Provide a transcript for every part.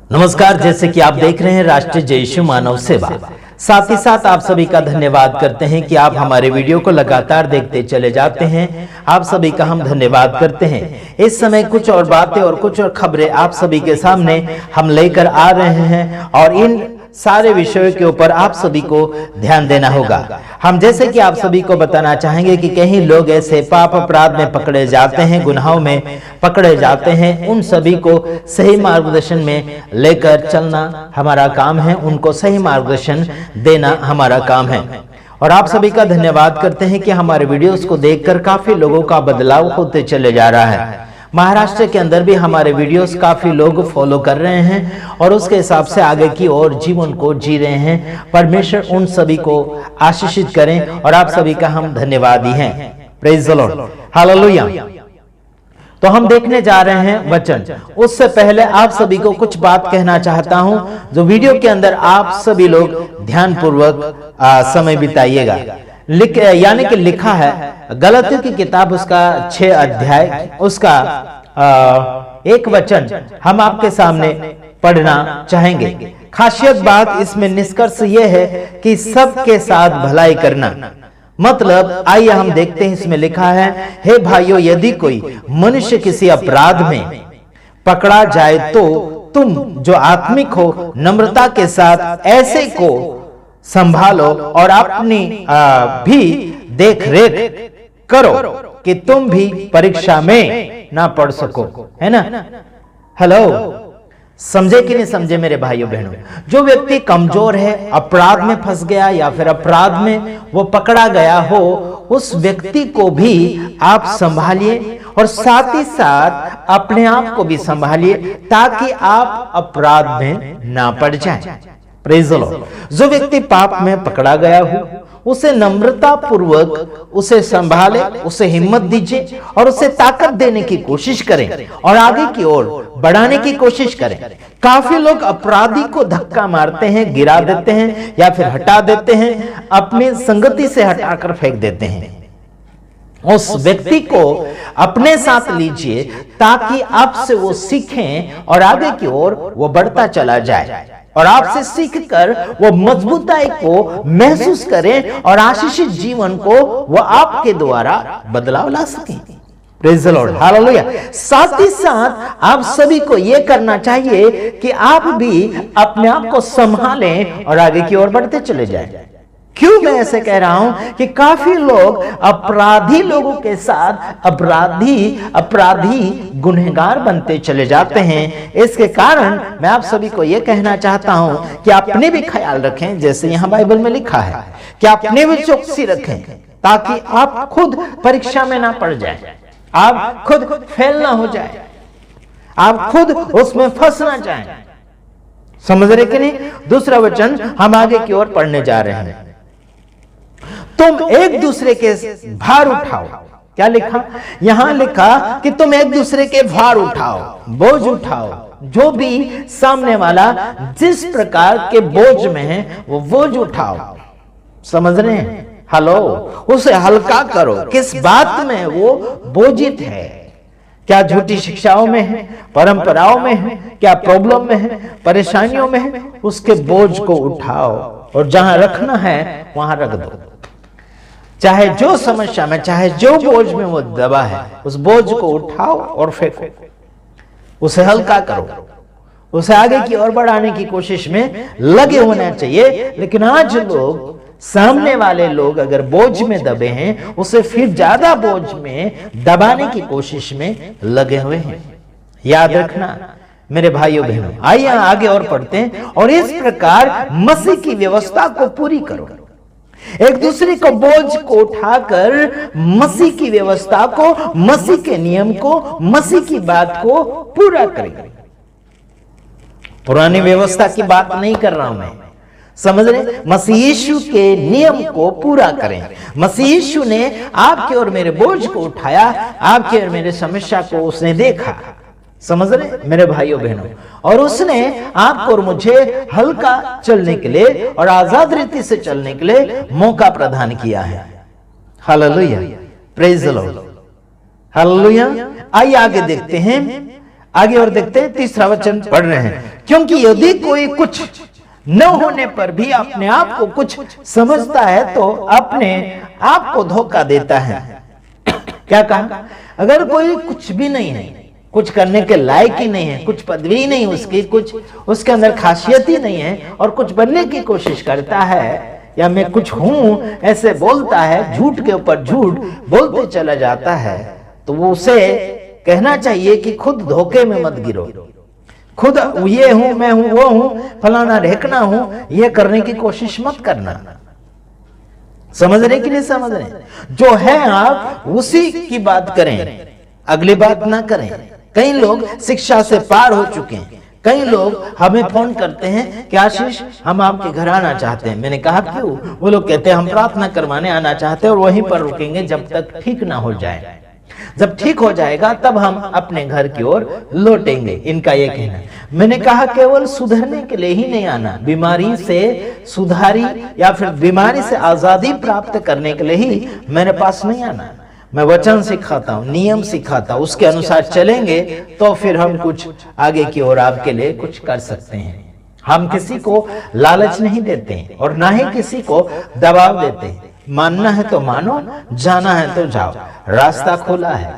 नमस्कार, जैसे कि आप देख रहे हैं राष्ट्रीय जय यीशु मानव सेवा। साथ ही साथ आप सभी का धन्यवाद करते हैं कि आप हमारे वीडियो को लगातार देखते चले जाते हैं। आप सभी का हम धन्यवाद करते हैं। इस समय कुछ और बातें और कुछ और खबरें आप सभी के सामने हम लेकर आ रहे हैं और इन सारे विषयों के ऊपर आप सभी को ध्यान देना होगा। हम जैसे कि आप सभी को बताना चाहेंगे कि कहीं लोग ऐसे पाप अपराध में पकड़े जाते हैं, गुनाहों में पकड़े जाते हैं, उन सभी को सही मार्गदर्शन में लेकर चलना हमारा काम है, उनको सही मार्गदर्शन देना हमारा काम है। और आप सभी का धन्यवाद करते हैं कि हमारे वीडियोस को देखकर काफी लोगों का बदलाव होते चले जा रहा है। महाराष्ट्र के अंदर भी हमारे वीडियोस काफी लोग फॉलो कर रहे हैं और उसके हिसाब से आगे की ओर जीवन को जी रहे हैं। परमेश्वर उन सभी को आशीषित करें और आप सभी का हम धन्यवादी हैं। Praise the lord, hallelujah. तो हम देखने जा रहे हैं वचन। उससे पहले आप सभी को कुछ बात कहना चाहता हूं जो वीडियो के अंदर आप सभी लोग ध्यानपूर्वक समय बिताइएगा। यानी कि लिखा है गलतियों की किताब उसका 6 अध्याय उसका 1 वचन हम आपके सामने पढ़ना चाहेंगे। खासियत बात इसमें निष्कर्ष यह है कि सबके साथ भलाई करना। मतलब आइए हम देखते हैं, इसमें लिखा है, हे भाइयों, यदि कोई मनुष्य किसी अपराध में पकड़ा जाए तो तुम जो आत्मिक हो नम्रता के साथ ऐसे को संभालो और अपनी भी देख रेख करो कि तुम भी परीक्षा में ना पड़ सको, है ना। हेलो, समझे कि नहीं समझे मेरे भाइयों बहनों। जो व्यक्ति कमजोर है, अपराध में फंस गया या फिर अपराध में वो पकड़ा गया हो, उस व्यक्ति को भी आप संभालिए और साथ ही साथ अपने आप को भी संभालिए ताकि आप अपराध में ना पड़ जाएं। Praise the Lord. जो व्यक्ति पाप में पकड़ा गया हो उसे नम्रता पूर्वक उसे संभाले, उसे हिम्मत दीजिए और उसे ताकत देने की कोशिश करें और आगे की ओर बढ़ाने की कोशिश करें। काफी लोग अपराधी को धक्का मारते हैं, गिरा देते हैं या फिर हटा देते हैं, अपनी संगति से हटाकर फेंक देते हैं। उस व्यक्ति को अपने साथ लीजिए ताकि आपसे वो सीखें और आगे की ओर वो बढ़ता चला जाए और आपसे सीखकर वो मजबूताई को महसूस करें और आशीषित जीवन को वो आपके द्वारा बदलाव ला सकें। Praise the lord, hallelujah. साथ ही साथ आप सभी को यह करना चाहिए कि आप भी अपने आप को संभालें और आगे की ओर बढ़ते चले जाएं। क्यों मैं ऐसे कह रहा हूं कि काफी लोग अपराधी लोगों के साथ अपराधी गुनहगार बनते चले जाते हैं। इसके कारण मैं आप सभी को यह कहना चाहता हूं कि अपने भी ख्याल रखें, जैसे यहां बाइबल में लिखा है कि अपने भी चौकसी रखें ताकि आप खुद परीक्षा में ना पड़ जाए, आप खुद फेल ना हो जाए, आप खुद उसमें फंस ना जाए। समझ रहे कि नहीं। दूसरा वचन हम आगे की ओर पढ़ने जा रहे हैं। तुम एक दूसरे के भार उठाओ। क्या लिखा? यहां लिखा कि तुम एक दूसरे के भार उठाओ, बोझ उठाओ। जो भी सामने वाला जिस प्रकार के बोझ में है वो बोझ उठाओ। समझ रहे हैं? हेलो, उसे हल्का करो। किस बात में वो बोझित है? क्या झूठी शिक्षाओं में है, परंपराओं में है, क्या प्रॉब्लम में है, परेशानियों में है? उसके बोझ को उठाओ और जहां रखना है वहां रख दो। चाहे जो समस्या में, चाहे जो बोझ में वो दबा है, उस बोझ को उठाओ और फेंको, उसे हल्का करो, उसे आगे की ओर बढ़ाने की कोशिश में लगे होना चाहिए। लेकिन आज लोग, सामने वाले लोग अगर बोझ में दबे हैं, उसे फिर ज्यादा बोझ में दबाने की कोशिश में लगे हुए हैं। याद रखना मेरे भाइयों बहनों। आइए आगे और पढ़ते हैं। और इस प्रकार मसीह की व्यवस्था को पूरी करो। एक दूसरे को बोझ को उठाकर मसीह की व्यवस्था को, मसीह के नियम को, मसीह की बात को पूरा करें। पुरानी व्यवस्था की बात नहीं कर रहा हूं मैं, समझ रहे। मसीह यीशु के नियम को पूरा करें। मसीह यीशु ने आपके और मेरे बोझ को उठाया, आपके और मेरे समस्या को उसने देखा। समझ रहे मेरे भाइयों बहनों। और उसने आपको और मुझे हल्का चलने के लिए और आजाद रीति से चलने के लिए मौका प्रदान किया है। Hallelujah, praise the lord, hallelujah. आइए आगे देखते हैं। आगे और देखते हैं, तीसरा वचन पढ़ रहे हैं। क्योंकि यदि कोई कुछ न होने पर भी अपने आप को कुछ समझता है तो अपने आप को धोखा देता है। क्या कहा? अगर कोई कुछ भी नहीं है, कुछ करने के लायक ही नहीं है, कुछ पदवी नहीं उसकी, कुछ उसके अंदर खासियत ही नहीं है और कुछ बनने की कोशिश करता है या मैं कुछ हूं ऐसे बोलता है, झूठ के ऊपर झूठ बोलते चला जाता है, तो वो उसे कहना चाहिए कि खुद धोखे में मत गिरो। खुद ये हूं, मैं हूं, वो हूं, फलाना ढेकना हूं, ये करने की कोशिश मत करना। समझ रहे कि नहीं समझ रहे? जो है आप उसी की बात करें, अगली बात ना करें। कई लोग शिक्षा से पार हो चुके हैं। कई लोग हमें फोन करते हैं कि आशीष हम आपके घर आना चाहते हैं। मैंने कहा क्यों? वो लोग कहते हैं हम प्रार्थना करवाने आना चाहते हैं और वहीं पर रुकेंगे जब तक ठीक ना हो जाए। जब ठीक हो जाएगा तब हम अपने घर की ओर लौटेंगे, इनका ये कहना। मैंने कहा केवल सुधरने के लिए ही नहीं आना, बीमारी से सुधारी या फिर बीमारी से आजादी प्राप्त करने के लिए ही मेरे पास नहीं आना। मैं वचन सिखाता हूं, नियम सिखाता हूं, उसके अनुसार चलेंगे तो फिर हम कुछ आगे की ओर आपके लिए कुछ कर सकते हैं। हम किसी को लालच नहीं देते हैं और ना ही किसी को दबाव देते हैं। मानना है तो मानो, जाना है तो जाओ, रास्ता खुला है।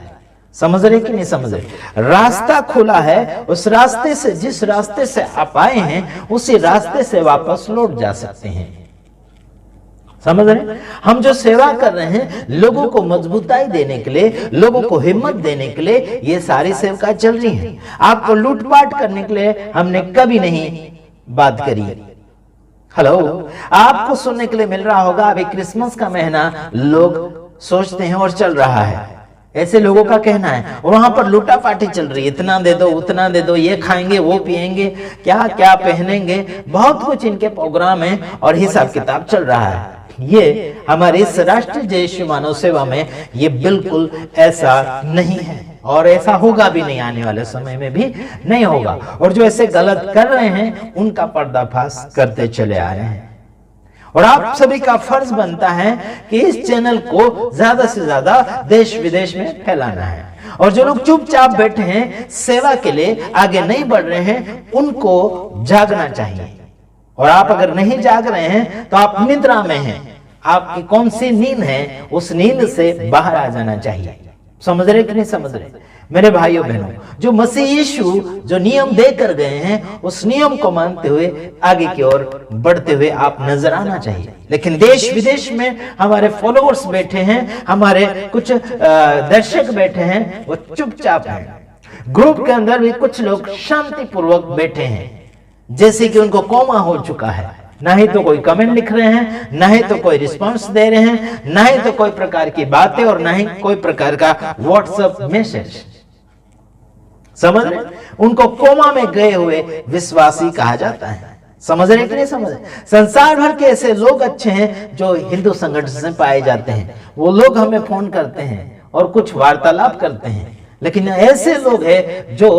समझ रहे कि नहीं समझ रहे? रास्ता खुला है, उस रास्ते से, जिस रास्ते से आप आए हैं उसी रास्ते से वापस लौट जा सकते हैं। समझ रहे? हम जो सेवा कर रहे हैं लोगों को मजबूताई देने के लिए, लोगों को हिम्मत देने के लिए ये सारी सेवकाएं चल रही हैं। आपको लूटपाट करने के लिए हमने कभी नहीं बात करी। हेलो, आपको सुनने के लिए मिल रहा होगा अभी क्रिसमस का महीना लोग सोचते हैं और चल रहा है, ऐसे लोगों का कहना है। वहां पर लूटा पाटी चल रही है, इतना दे दो, उतना दे दो, ये खाएंगे, वो पिएंगे, क्या क्या पहनेंगे, बहुत कुछ इनके प्रोग्राम है और हिसाब किताब चल रहा है। ये हमारे इस राष्ट्रीय जय यीशु मानव सेवा में ये बिल्कुल ऐसा नहीं है और ऐसा होगा भी नहीं, आने वाले समय में भी नहीं होगा। और जो ऐसे गलत कर रहे हैं उनका पर्दाफाश करते चले आ रहे हैं। और आप सभी का फर्ज बनता है कि इस चैनल को ज्यादा से ज्यादा देश विदेश में फैलाना है। और जो लोग चुपचाप बैठे हैं, सेवा के लिए आगे नहीं बढ़ रहे हैं, उनको जागना चाहिए। और आप अगर नहीं जाग रहे हैं तो आप निद्रा में हैं। आपकी कौन सी नींद है, उस नींद से बाहर आ जाना चाहिए। समझ रहे कि नहीं समझ रहे? मेरे भाइयों बहनों, जो मसीह यीशु जो नियम देकर गए हैं उस नियम को मानते हुए आगे की ओर बढ़ते हुए आप नजर आना चाहिए। लेकिन देश विदेश में हमारे फॉलोअर्स बैठे हैं, हमारे कुछ दर्शक बैठे हैं, वो चुपचाप हैं। ग्रुप के अंदर भी कुछ लोग शांतिपूर्वक बैठे हैं, जैसे कि उनको कोमा हो चुका है। ना ही तो कोई कमेंट लिख रहे हैं, ना ही तो कोई रिस्पांस दे रहे हैं, ना ही तो कोई प्रकार की बातें और ना ही कोई प्रकार का व्हाट्सएप मैसेज। समझ रहे? उनको कोमा में गए हुए विश्वासी कहा जाता है। समझ रहे कि नहीं समझ रहे? संसार भर के ऐसे लोग अच्छे हैं जो हिंदू संगठन से पाए जाते हैं। वो लोग हमें फोन करते हैं और कुछ वार्तालाप करते हैं, लेकिन ऐसे लोग हैं जो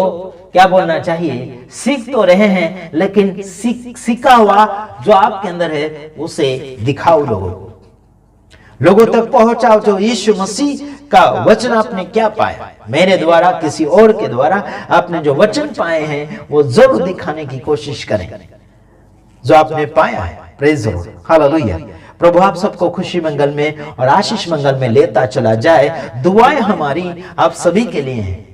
क्या बोलना चाहिए, सीख तो रहे हैं लेकिन सीखा हुआ जो आपके अंदर है उसे दिखाओ, लोगों तक पहुंचाओ। जो यीशु मसीह का वचन आपने क्या पाया, मेरे द्वारा, किसी और के द्वारा आपने जो वचन पाए हैं वो जरूर दिखाने की कोशिश करें जो आपने पाया है। Praise the lord, hallelujah. प्रभु आप सबको खुशी मंगल में और आशीष मंगल में लेता चला जाए। दुआएं हमारी आप सभी के लिए हैं।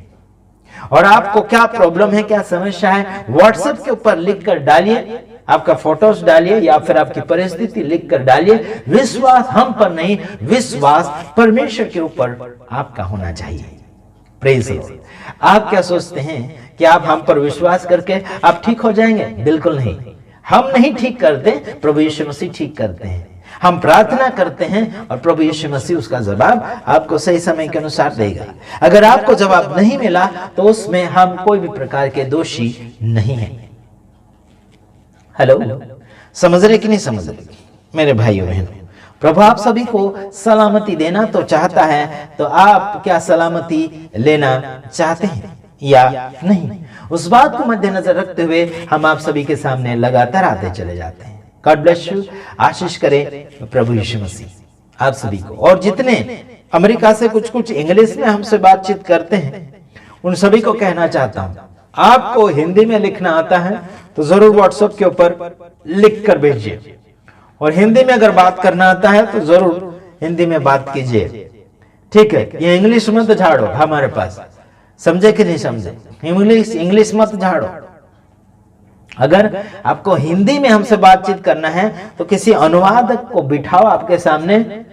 और आपको क्या प्रॉब्लम है, क्या समस्या है, व्हाट्सएप के ऊपर लिखकर डालिए, आपका फोटोज डालिए या फिर आपकी परिस्थिति लिखकर डालिए। विश्वास हम पर नहीं, विश्वास परमेश्वर के ऊपर आपका होना चाहिए। Praise the Lord. आप क्या सोचते हैं कि आप हम पर विश्वास करके आप ठीक हो जाएंगे? बिल्कुल नहीं। हम नहीं ठीक करते, प्रभु यीशु मसीह ठीक करते हैं। हम प्रार्थना करते हैं और प्रभु यीशु मसीह उसका जवाब आपको सही समय के अनुसार देगा। अगर आपको जवाब नहीं मिला तो उसमें हम कोई भी प्रकार के दोषी नहीं हैं। हेलो, समझ रहे कि नहीं समझ रहे? मेरे भाइयों बहनों, प्रभु आप सभी को सलामती देना तो चाहता है, तो आप क्या सलामती लेना चाहते हैं या नहीं? उस बात को मद्देनजर रखते हुए हम आप सभी के सामने लगातार आते चले जाते हैं। God bless you. आशीष करें प्रभु यीशु मसीह आप सभी को। और जितने अमेरिका से कुछ इंग्लिश में हमसे बातचीत करते हैं उन सभी को कहना चाहता हूं आपको हिंदी में लिखना आता है तो जरूर व्हाट्सएप के ऊपर लिख कर भेजिए, और हिंदी में अगर बात करना आता है तो जरूर हिंदी में बात कीजिए। ठीक है, ये इंग्लिश मत झाड़ो हमारे पास, समझे कि नहीं समझे? इंग्लिश मत झाड़ो। अगर आपको हिंदी में हमसे बातचीत करना है तो किसी अनुवादक को बिठाओ आपके सामने,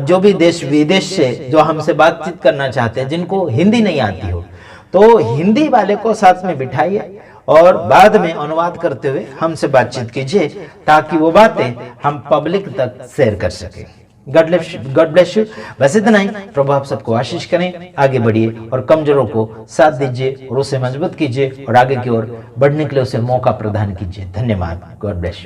जो भी देश विदेश से जो हमसे बातचीत करना चाहते हैं, जिनको हिंदी नहीं आती हो, तो हिंदी वाले को साथ में बिठाइए और बाद में अनुवाद करते हुए हमसे बातचीत कीजिए, ताकि वो बातें हम पब्लिक तक शेयर कर सके। God bless you. बस इतना ही। प्रभु आप सबको आशीष करें। आगे बढ़िए और कमजोरों को साथ दीजिए और उसे मजबूत कीजिए और आगे की ओर बढ़ने के लिए उसे मौका प्रदान कीजिए। धन्यवाद। God bless you.